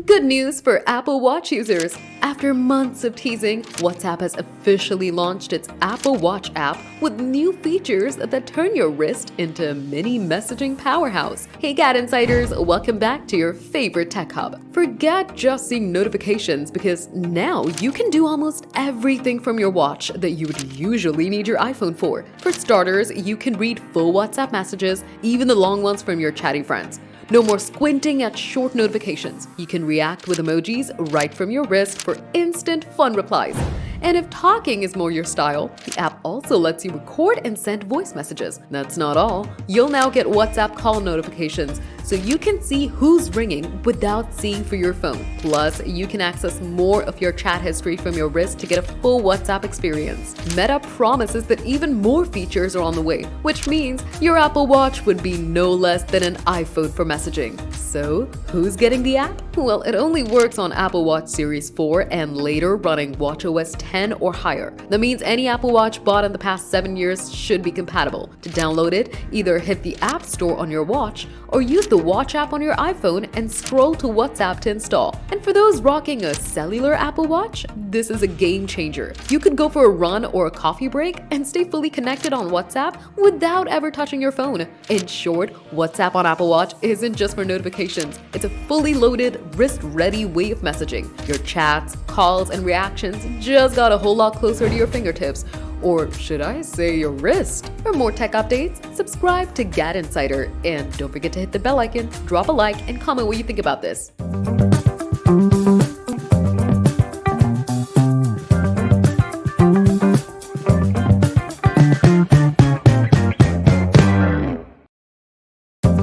Good news for Apple Watch users. After months of teasing, WhatsApp has officially launched its Apple Watch app with new features that turn your wrist into a mini messaging powerhouse. Hey GadInsiders, welcome back to your favorite tech hub. Forget just seeing notifications because now you can do almost everything from your watch that you would usually need your iPhone for. For starters, you can read full WhatsApp messages, even the long ones from your chatty friends. No more squinting at short notifications. You can react with emojis right from your wrist for instant fun replies. And if talking is more your style, the app also lets you record and send voice messages. That's not all. You'll now get WhatsApp call notifications so you can see who's ringing without seeing for your phone. Plus, you can access more of your chat history from your wrist to get a full WhatsApp experience. Meta promises that even more features are on the way, which means your Apple Watch would be no less than an iPhone for messaging. So, who's getting the app? Well, it only works on Apple Watch Series 4 and later running watchOS 10 or higher. That means any Apple Watch bought in the past 7 years should be compatible. To download it, either hit the App Store on your watch or use the Watch app on your iPhone and scroll to WhatsApp to install. And for those rocking a cellular Apple Watch, this is a game changer. You could go for a run or a coffee break and stay fully connected on WhatsApp without ever touching your phone. In short, WhatsApp on Apple Watch isn't just for notifications. It's a fully loaded, wrist-ready way of messaging. Your chats, calls, and reactions just got a whole lot closer to your fingertips. Or should I say your wrist? For more tech updates, subscribe to GadInsider. And don't forget to hit the bell icon, drop a like, and comment what you think about this.